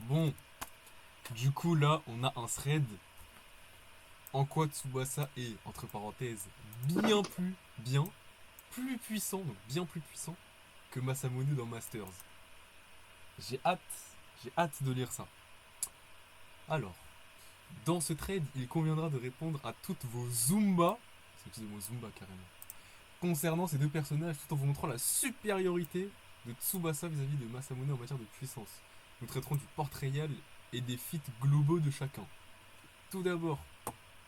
Bon, du coup là, on a un thread en quoi Tsubasa est, entre parenthèses, plus puissant, donc bien plus puissant que Masamune dans Masters. J'ai hâte, j'ai hâte de lire ça. Alors, dans ce trade, il conviendra de répondre à toutes vos Zumba, c'est le mot Zumba carrément, concernant ces deux personnages tout en vous montrant la supériorité de Tsubasa vis-à-vis de Masamune en matière de puissance. Nous traiterons du portrayal et des feats globaux de chacun. Tout d'abord,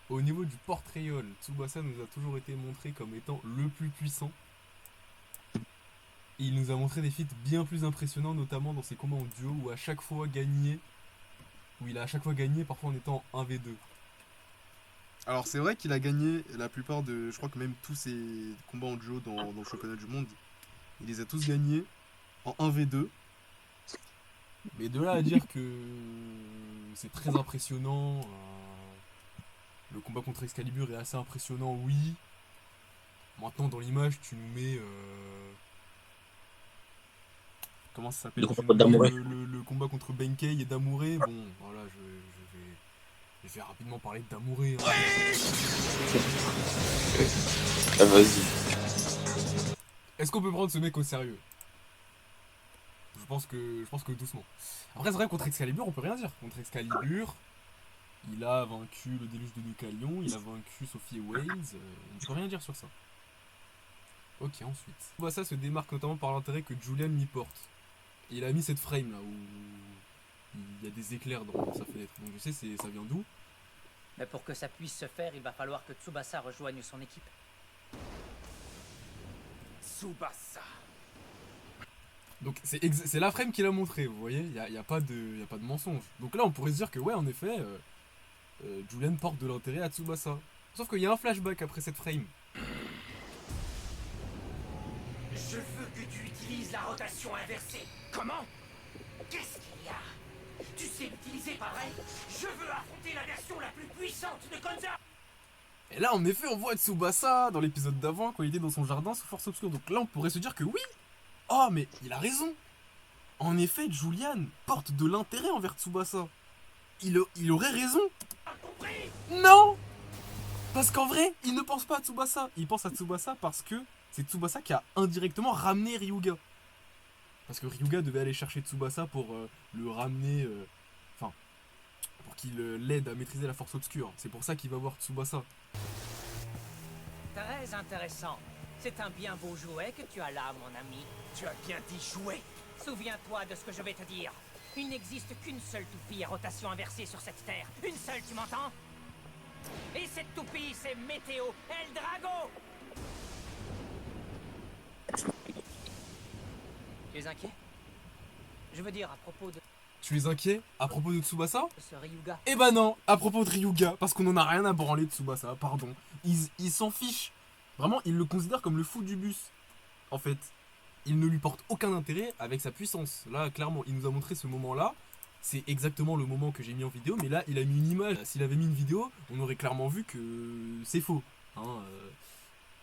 au niveau du portrayal, Tsubasa nous a toujours été montré comme étant le plus puissant. Et il nous a montré des feats bien plus impressionnants, notamment dans ses combats en duo où il a à chaque fois gagné, parfois en étant 1v2. Alors c'est vrai qu'il a gagné la plupart de, je crois que même tous ses combats en duo dans le championnat du monde, il les a tous gagnés en 1v2. Mais de là à dire que c'est très impressionnant, le combat contre Excalibur est assez impressionnant, oui. Maintenant dans l'image tu nous mets... comment ça s'appelle? Tu nous mets le combat contre Benkei et Damuré. Bon, voilà, je vais rapidement parler de Damuré. Hein. Ah, vas-y. Est-ce qu'on peut prendre ce mec au sérieux? Je pense que doucement. Après, c'est vrai, contre Excalibur, on peut rien dire. Contre Excalibur, il a vaincu le déluge de Deucalion, il a vaincu Sophie et Wales. On ne peut rien dire sur ça. Ok, ensuite. Ça se démarque notamment par l'intérêt que Julian m'y porte. Il a mis cette frame là où il y a des éclairs dans sa fenêtre. Donc je sais, ça vient d'où? Mais pour que ça puisse se faire, il va falloir que Tsubasa rejoigne son équipe. Tsubasa. Donc c'est la frame qu'il a montré, vous voyez, il n'y a pas de mensonge. Donc là on pourrait se dire que ouais, en effet, Julian porte de l'intérêt à Tsubasa. Sauf qu'il y a un flashback après cette frame. Je veux que tu utilises la rotation inversée. Comment? Qu'est-ce qu'il y a? Tu sais l'utiliser, pas vrai? Je veux affronter la version la plus puissante de Konza. Et là en effet on voit Tsubasa dans l'épisode d'avant quand il était dans son jardin sous force obscure. Donc là on pourrait se dire que oui. Oh mais il a raison. En effet Julian porte de l'intérêt envers Tsubasa. Il aurait raison. Non. Parce qu'en vrai il ne pense pas à Tsubasa. Il pense à Tsubasa parce que c'est Tsubasa qui a indirectement ramené Ryuga. Parce que Ryuga devait aller chercher Tsubasa pour le ramener... Enfin, pour qu'il l'aide à maîtriser la force obscure. C'est pour ça qu'il va voir Tsubasa. Très intéressant. C'est un bien beau jouet que tu as là, mon ami. Tu as bien dit jouer. Souviens-toi de ce que je vais te dire. Il n'existe qu'une seule toupie à rotation inversée sur cette terre. Une seule, tu m'entends? Et cette toupie, c'est Météo El Drago. Tu es inquiet? Je veux dire à propos de Tu es inquiet à propos de Tsubasa? ce Ryuga. Eh ben non, à propos de Ryuga, parce qu'on en a rien à branler de Tsubasa, pardon. Il s'en fiche. Vraiment, il le considère comme le fou du bus. En fait, il ne lui porte aucun intérêt avec sa puissance. Là, clairement, il nous a montré ce moment-là. C'est exactement le moment que j'ai mis en vidéo, mais là, il a mis une image. S'il avait mis une vidéo, on aurait clairement vu que c'est faux. Hein,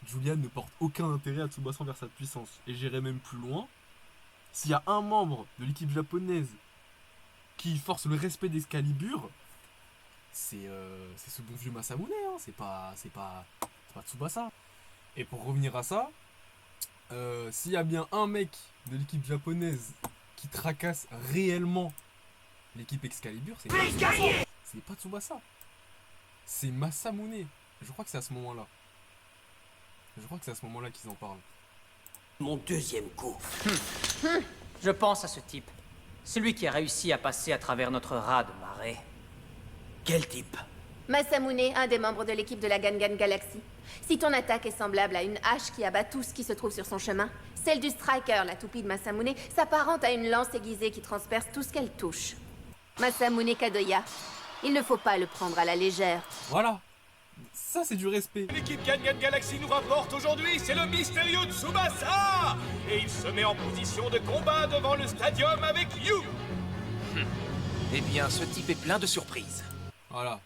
Julian ne porte aucun intérêt à Tsubasa envers sa puissance. Et j'irai même plus loin. S'il y a un membre de l'équipe japonaise qui force le respect d'Excalibur, c'est ce bon vieux Masamune, hein. C'est pas Tsubasa. Et pour revenir à ça, s'il y a bien un mec de l'équipe japonaise qui tracasse réellement l'équipe Excalibur, c'est pas Tsubasa. C'est pas Tsubasa. C'est Masamune. Je crois que c'est à ce moment-là. Qu'ils en parlent. Mon deuxième coup. Je pense à ce type. Celui qui a réussi à passer à travers notre raz de marée. Quel type? Masamune, un des membres de l'équipe de la Gangan Galaxy. Si ton attaque est semblable à une hache qui abat tout ce qui se trouve sur son chemin, celle du Striker, la toupie de Masamune, s'apparente à une lance aiguisée qui transperce tout ce qu'elle touche. Masamune Kadoya. Il ne faut pas le prendre à la légère. Voilà. Ça, c'est du respect. L'équipe Gangan Galaxy nous rapporte aujourd'hui, c'est le mystérieux Tsubasa. Et il se met en position de combat devant le stadium avec You. Eh bien, ce type est plein de surprises. Voilà.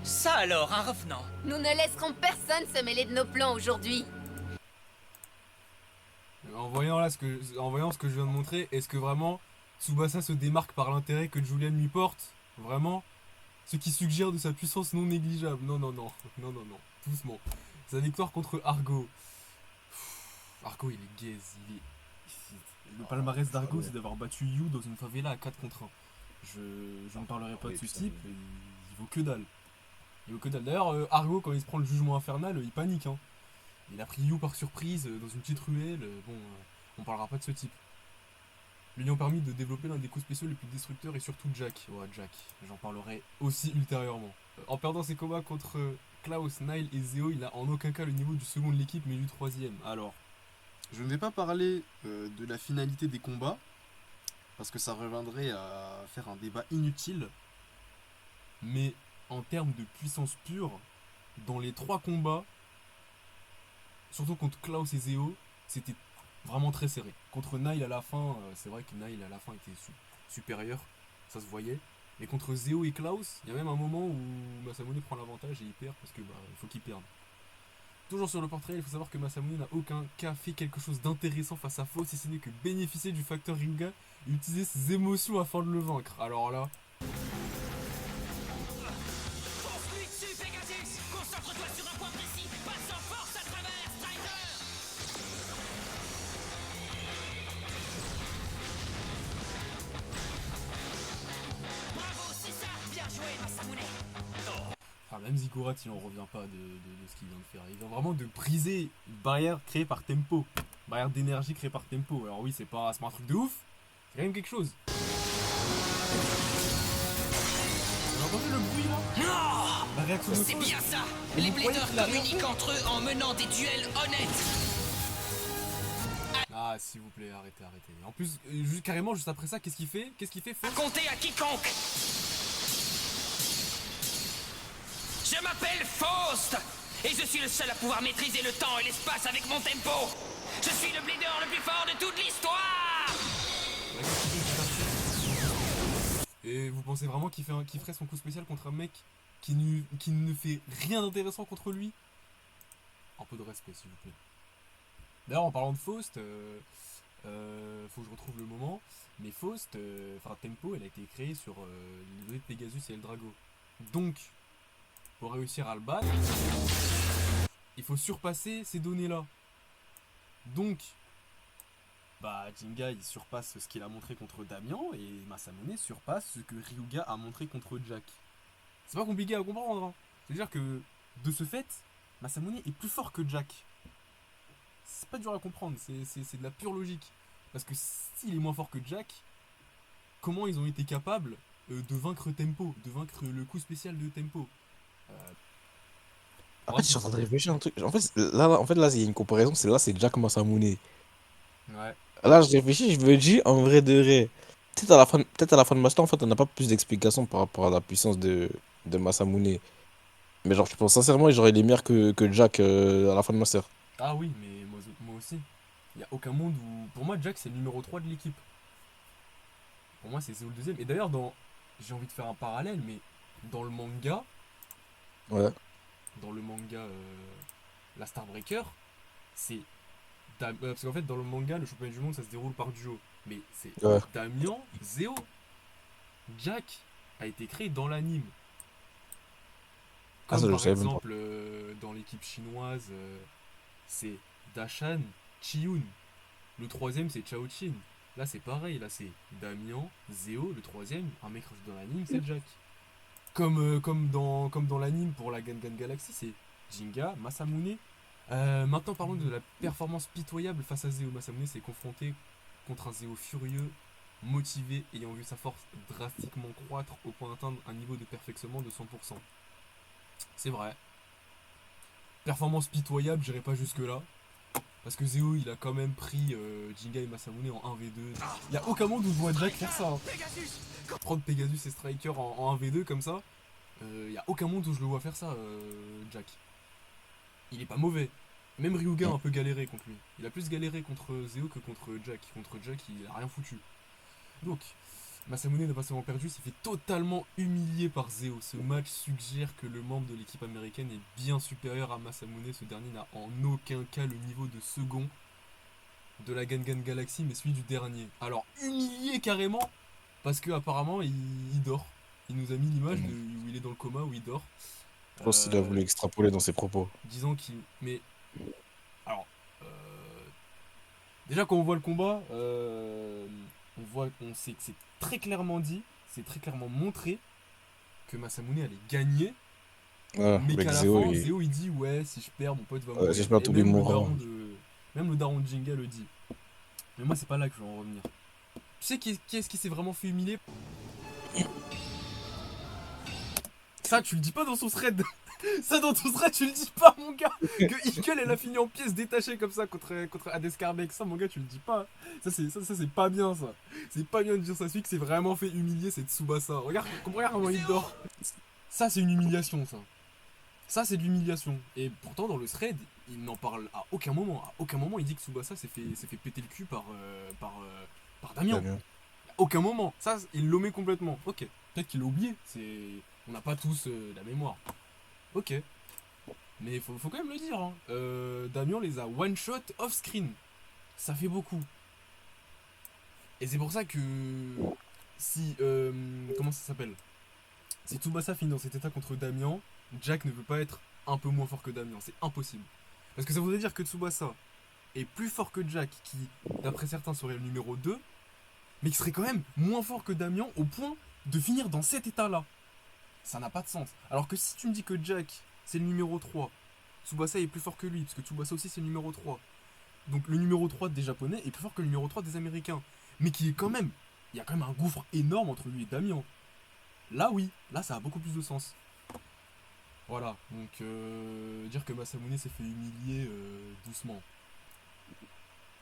Ça alors, un revenant. Nous ne laisserons personne se mêler de nos plans aujourd'hui. En voyant ce que je viens de montrer, est-ce que vraiment Tsubasa se démarque par l'intérêt que Julian lui porte. Vraiment. Ce qui suggère de sa puissance non négligeable. Non, non, non. Non, non, non. Doucement. Sa victoire contre Argo. Argo, il est gaze. Le palmarès d'Argo, c'est d'avoir battu Yu dans une favela à 4 contre 1. Je ne parlerai pas de ce type. Il vaut que dalle. Il vaut que dalle. D'ailleurs, Argo, quand il se prend le jugement infernal, il panique. Hein. Il a pris Yu par surprise dans une petite ruelle. Bon, on parlera pas de ce type. Lui ont permis de développer l'un des coups spéciaux les plus destructeurs et surtout Jack. Ouais, Jack, j'en parlerai aussi ultérieurement. En perdant ses combats contre Klaus, Nile et Zeo, il a en aucun cas le niveau du second de l'équipe mais du troisième. Alors, Je ne vais pas parler de la finalité des combats, parce que ça reviendrait à faire un débat inutile. mais en termes de puissance pure, dans les 3 combats, surtout contre Klaus et Zeo, c'était vraiment très serré. Contre Nile à la fin, c'est vrai que Nile à la fin était supérieur, ça se voyait. Mais contre Zeo et Klaus, il y a même un moment où Masamune prend l'avantage et il perd parce que il faut qu'il perde. Toujours sur le portrait, il faut savoir que Masamune n'a aucun cas fait quelque chose d'intéressant face à Faust, si ce n'est que bénéficier du facteur Ryuga et utiliser ses émotions afin de le vaincre. Alors là, Fonce-lui dessus, Pegasus! Concentre-toi sur un point précis, passe en force à travers, Strider! Bravo, c'est ça! Bien joué, Masamune! même Ziggurat, il en revient pas de ce qu'il vient de faire. Il vient vraiment de briser une barrière créée par Tempo. Une barrière d'énergie créée par Tempo. Alors oui, c'est pas un truc de ouf, c'est quand même quelque chose. Vous avez entendu le bruit là? Non! La réaction de C'est Faust. bien ça! Et Les vous croyez Bladers qu'il a rien communiquent fait entre eux en menant des duels honnêtes! Ah, s'il vous plaît, arrêtez. En plus, carrément, juste après ça, qu'est-ce qu'il fait? Faust? Comptez à quiconque! Je m'appelle Faust! Et je suis le seul à pouvoir maîtriser le temps et l'espace avec mon tempo! Je suis le Blader le plus fort de toute l'histoire! Et vous pensez vraiment qu'il ferait son coup spécial contre un mec qui ne fait rien d'intéressant contre lui? Un peu de respect, s'il vous plaît. D'ailleurs, en parlant de Faust, faut que je retrouve le moment, mais Faust, Tempo, elle a été créée sur les données de Pegasus et Eldrago. Donc, pour réussir à le battre, il faut surpasser ces données-là. Donc, Jinga, il surpasse ce qu'il a montré contre Damian, et Masamune surpasse ce que Ryuga a montré contre Jack. C'est pas compliqué à comprendre, hein. C'est-à-dire que, de ce fait, Masamune est plus fort que Jack. C'est pas dur à comprendre, c'est de la pure logique. Parce que s'il est moins fort que Jack, comment ils ont été capables de vaincre Tempo, de vaincre le coup spécial de Tempo? En fait, je suis en train de réfléchir à un truc. En fait, là, il y a une comparaison. C'est Jack Masamune. Ouais. Là, je réfléchis, je me dis, en vrai de vrai. Peut-être à la fin de Master, en fait, on n'a pas plus d'explications par rapport à la puissance de Masamune. Mais genre, je pense sincèrement, genre, il est meilleur que Jack à la fin de Master. Ah oui, mais moi aussi. Il n'y a aucun monde où... Pour moi, Jack, c'est le numéro 3 de l'équipe. Pour moi, c'est Zéo le deuxième. Et d'ailleurs, j'ai envie de faire un parallèle, mais dans le manga, Ouais. La Starbreaker, c'est... parce qu'en fait, dans le manga, le championnat du monde, ça se déroule par duo. Mais c'est Ouais. Damian, Zéo. Jack a été créé dans l'anime. Ah, Comme ça, je par savais même pas. exemple, dans l'équipe chinoise, c'est Dashan, Chiyun. Le troisième, c'est Chao Chin. Là, c'est pareil. Là, c'est Damian, Zéo. Le troisième, un mec dans l'anime, c'est Jack. Comme dans l'anime pour la Gangan Galaxy, c'est Jinga, Masamune. Maintenant, parlons de la performance pitoyable face à Zéo. Masamune s'est confronté contre un Zéo furieux, motivé, ayant vu sa force drastiquement croître au point d'atteindre un niveau de perfectionnement de 100%. C'est vrai. Performance pitoyable, j'irai pas jusque là. Parce que Zéo, il a quand même pris Jinga et Masamune en 1v2. Il y a aucun monde où je vois Jack faire ça. Hein. Prendre Pegasus et Striker en 1v2 comme ça. Il y a aucun monde où je le vois faire ça, Jack. Il est pas mauvais. Même Ryuga a un peu galéré contre lui. Il a plus galéré contre Zéo que contre Jack. Contre Jack, il a rien foutu. Donc, Masamune n'a pas seulement perdu, s'est fait totalement humilié par Zéo. Ce match suggère que le membre de l'équipe américaine est bien supérieur à Masamune. Ce dernier n'a en aucun cas le niveau de second. de la Gangan Galaxy, mais celui du dernier. Alors, humilié carrément, parce que apparemment il dort. Il nous a mis l'image de où il est dans le coma, où il dort. Je pense qu'il a voulu extrapoler dans ses propos. Disant qu'il. Mais. Alors. Déjà, quand on voit le combat, on sait que c'est très clairement dit, c'est très clairement montré que Masamune allait gagner. Ah, Mais avec qu'à la Zéo, fin, il... Zéo il dit ouais, si je perds, mon pote va mourir. si je perds, Et Toby même mourra. Même le daron de Jenga le dit. Mais moi, c'est pas là que je vais en revenir. Tu sais qui est-ce qui s'est vraiment fait humilier? Ça, tu le dis pas dans son thread. Ça, dans ton thread, tu le dis pas, mon gars. Que Eagle, elle a fini en pièces détachées comme ça contre Hades Carbeck. Ça, mon gars, tu le dis pas. Ça, c'est pas bien, ça. C'est pas bien de dire ça. Celui qui s'est vraiment fait humilier, c'est Tsubasa. Regarde comment il dort. Ça, c'est une humiliation, ça. Ça, c'est de l'humiliation. Et pourtant, dans le thread, il n'en parle à aucun moment. À aucun moment, il dit que Tsubasa s'est fait péter le cul par Damien. Damien. À aucun moment. Ça, il l'omet complètement. Ok. Peut-être qu'il l'a oublié. On n'a pas tous la mémoire. Ok. Mais faut quand même le dire. Hein. Damien les a one-shot off-screen. Ça fait beaucoup. Et c'est pour ça que... Si... comment ça s'appelle? Si Tsubasa finit dans cet état contre Damien, Jack ne peut pas être un peu moins fort que Damien. C'est impossible. Parce que ça voudrait dire que Tsubasa est plus fort que Jack, qui, d'après certains, serait le numéro 2, mais qui serait quand même moins fort que Damien au point de finir dans cet état-là. Ça n'a pas de sens. Alors que si tu me dis que Jack, c'est le numéro 3, Tsubasa est plus fort que lui, parce que Tsubasa aussi c'est le numéro 3. Donc le numéro 3 des Japonais est plus fort que le numéro 3 des Américains. Mais qui est quand même... Il y a quand même un gouffre énorme entre lui et Damien. Là oui, là ça a beaucoup plus de sens. Voilà, donc dire que Masamune s'est fait humilier doucement.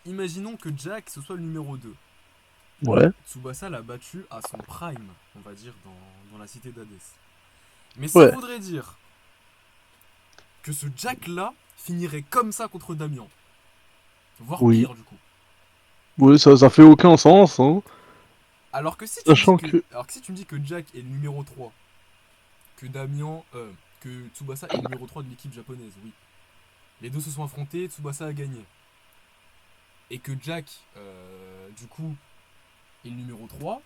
Imaginons que Jack ce soit le numéro 2. Ouais. Tsubasa l'a battu à son prime, on va dire, dans la cité d'Hadès. Mais ça voudrait dire que ce Jack-là finirait comme ça contre Damien. Voire pire, du coup. Oui, ça fait aucun sens, hein. Alors que si tu me dis que Jack est le numéro 3, que que Tsubasa est le numéro 3 de l'équipe japonaise, oui. Les deux se sont affrontés, Tsubasa a gagné. Et que Jack, du coup, est le numéro 3,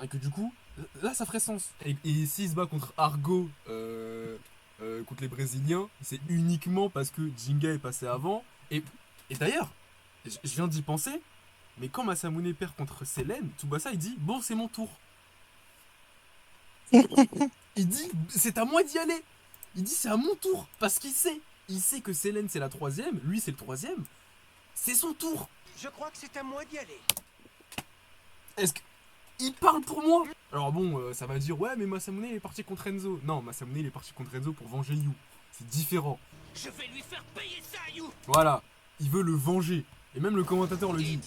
et que du coup, là ça ferait sens. Et s'il se bat contre Argo, contre les Brésiliens, c'est uniquement parce que Jinga est passé avant. Et d'ailleurs, je viens d'y penser, mais quand Masamune perd contre Selene, Tsubasa il dit bon, c'est mon tour. Il dit c'est à moi d'y aller. Il dit c'est à mon tour parce qu'il sait que Selene c'est la 3ème, lui c'est le 3ème. C'est son tour. Je crois que c'est à moi d'y aller. Est-ce qu'il parle pour moi? Alors bon, ça va dire ouais mais Masamune il est parti contre Enzo. Non, Masamune il est parti contre Enzo pour venger Yu. C'est différent. Je vais lui faire payer ça, Yu. Voilà, il veut le venger. Et même le commentateur le dit.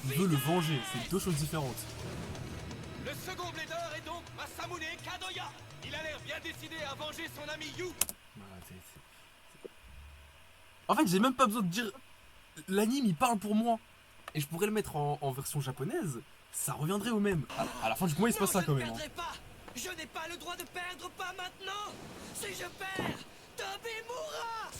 Il veut le venger, c'est deux choses différentes. Le second blédeur est donc Masamune Kadoya. Il a l'air bien décidé à venger son ami Yu. En fait, j'ai même pas besoin de dire... L'anime, il parle pour moi. Et je pourrais le mettre en version japonaise. Ça reviendrait au même. À la fin du combat, il se passe ça quand même. Je ne perdrai pas. Je n'ai pas le droit de perdre, pas maintenant. Si je perds, Toby mourra.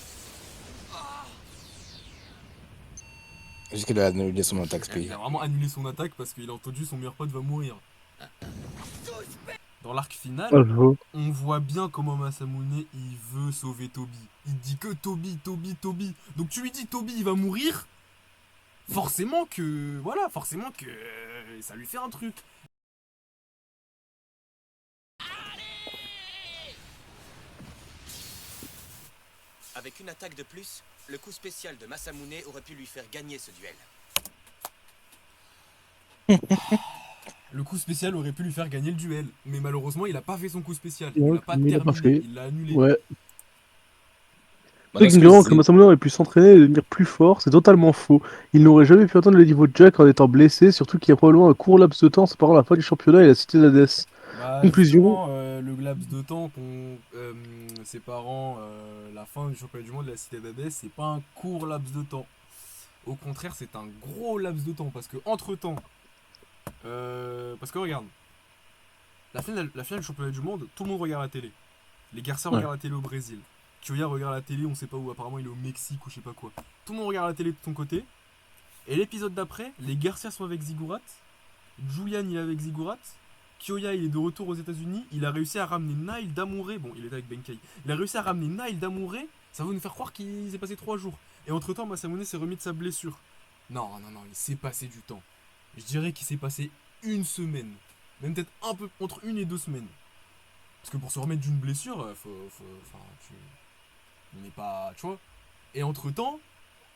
Juste qu'il a annulé son attaque speed. Il a vraiment annulé son attaque parce qu'il a entendu son meilleur pote va mourir. Dans l'arc final, on voit bien comment Masamune il veut sauver Toby. Il dit que Toby. Donc tu lui dis Toby il va mourir. Forcément que ça lui fait un truc. Avec une attaque de plus, le coup spécial de Masamune aurait pu lui faire gagner ce duel. Le coup spécial aurait pu lui faire gagner le duel. Mais malheureusement, il a pas fait son coup spécial. Ouais, Il l'a pas mais il a pas terminé. fait. Il l'a annulé. Ouais. Bah, C'est vrai que Masamune aurait pu s'entraîner et devenir plus fort, c'est totalement faux. Il n'aurait jamais pu atteindre le niveau de Jack en étant blessé, surtout qu'il y a probablement un court laps de temps séparant la fin du championnat et la cité d'Hadès. Bah, Conclusion. Le laps de temps séparant la fin du championnat du monde et la cité d'Hadès, c'est pas un court laps de temps. Au contraire, c'est un gros laps de temps parce que entre temps, parce que regarde, la finale du championnat du monde, tout le monde regarde la télé. Les garçons regardent la télé au Brésil. Kyoya regarde la télé, on sait pas où, apparemment il est au Mexique ou je sais pas quoi. Tout le monde regarde la télé de son côté. Et l'épisode d'après, les Garcia sont avec Ziggurat, Julian il est avec Ziggurat, Kyoya il est de retour aux États-Unis, il a réussi à ramener Nile d'Amouré, bon il était avec Benkei, il a réussi à ramener Nile d'Amouré, ça va nous faire croire qu'il s'est passé 3 jours. Et entre temps, Masamune s'est remis de sa blessure. Non, il s'est passé du temps. Je dirais qu'il s'est passé une semaine, même peut-être un peu entre 1 et 2 semaines. Parce que pour se remettre d'une blessure, on n'est pas, tu vois. Et entre temps,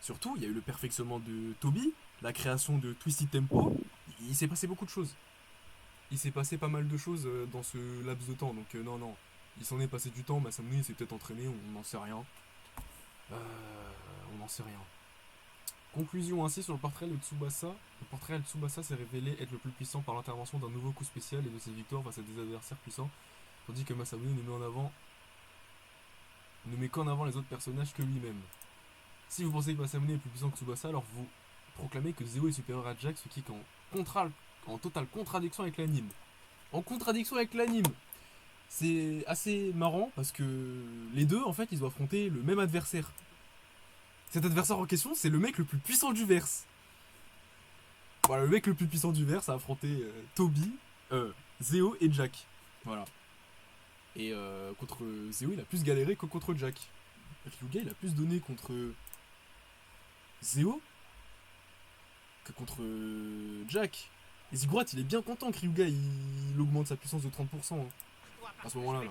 surtout, il y a eu le perfectionnement de Toby, la création de Twisted Tempo. Il s'est passé beaucoup de choses. Il s'est passé pas mal de choses dans ce laps de temps. Donc non, il s'en est passé du temps. Masamune s'est peut-être entraîné, on n'en sait rien. On n'en sait rien. Conclusion ainsi sur le portrait de Tsubasa. Le portrait de Tsubasa s'est révélé être le plus puissant par l'intervention d'un nouveau coup spécial et de ses victoires face à des adversaires puissants. Tandis que Masamune ne met qu'en avant les autres personnages que lui-même. Si vous pensez que Masamune est plus puissant que Tsubasa, alors vous proclamez que Zeo est supérieur à Jack, ce qui est en totale contradiction avec l'anime. En contradiction avec l'anime. C'est assez marrant parce que les deux, en fait, ils ont affronté le même adversaire. Cet adversaire en question, c'est le mec le plus puissant du verse. Voilà, le mec le plus puissant du verse a affronté Toby, Zeo et Jack. Voilà. Et contre Zeo, il a plus galéré que contre Jack. Ryuga, il a plus donné contre Zeo que contre Jack. Et Ziggurat, il est bien content que Ryuga il augmente sa puissance de 30% hein, à ce moment-là. Là.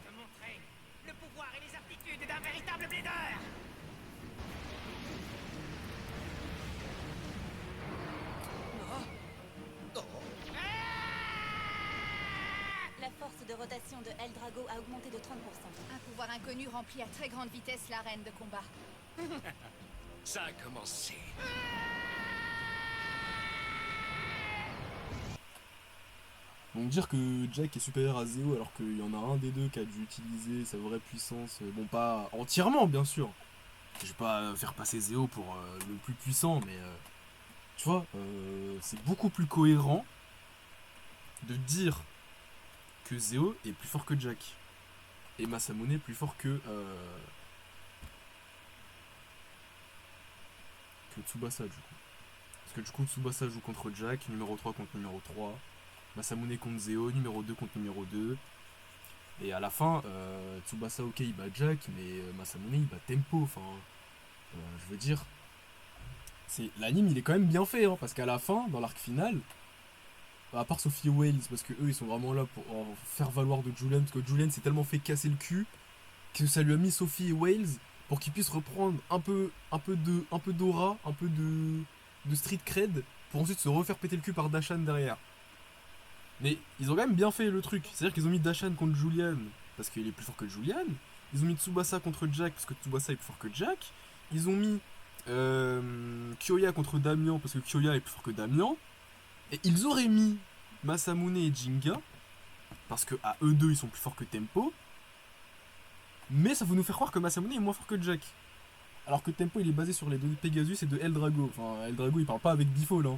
Le pouvoir et les aptitudes d'un véritable blader. La force de rotation de El Drago a augmenté de 30%. Un pouvoir inconnu remplit à très grande vitesse l'arène de combat. Ça a commencé. Donc dire que Jack est supérieur à Zeo alors qu'il y en a un des deux qui a dû utiliser sa vraie puissance, bon pas entièrement bien sûr. Je vais pas faire passer Zeo pour le plus puissant mais tu vois, c'est beaucoup plus cohérent de dire que Zeo est plus fort que Jack. Et Masamune est plus fort que Tsubasa du coup. Parce que du coup Tsubasa joue contre Jack, numéro 3 contre numéro 3. Masamune contre Zeo, numéro 2 contre numéro 2. Et à la fin, Tsubasa ok il bat Jack, mais Masamune il bat Tempo. Enfin, je veux dire, l'anime il est quand même bien fait, hein, parce qu'à la fin, dans l'arc final, à part Sophie et Wales, parce que eux ils sont vraiment là pour faire valoir de Julian, parce que Julian s'est tellement fait casser le cul que ça lui a mis Sophie et Wales pour qu'ils puissent reprendre un peu d'aura, un peu de street cred, pour ensuite se refaire péter le cul par Dashan derrière. Mais ils ont quand même bien fait le truc, c'est-à-dire qu'ils ont mis Dashan contre Julian parce qu'il est plus fort que Julian, ils ont mis Tsubasa contre Jack parce que Tsubasa est plus fort que Jack, ils ont mis Kyoya contre Damian parce que Kyoya est plus fort que Damian, et ils auraient mis Masamune et Jinga parce que à eux deux ils sont plus forts que Tempo, mais ça veut nous faire croire que Masamune est moins fort que Jack. Alors que Tempo il est basé sur les données de Pegasus et de El Drago. Enfin, El Drago il parle pas avec Bifol hein.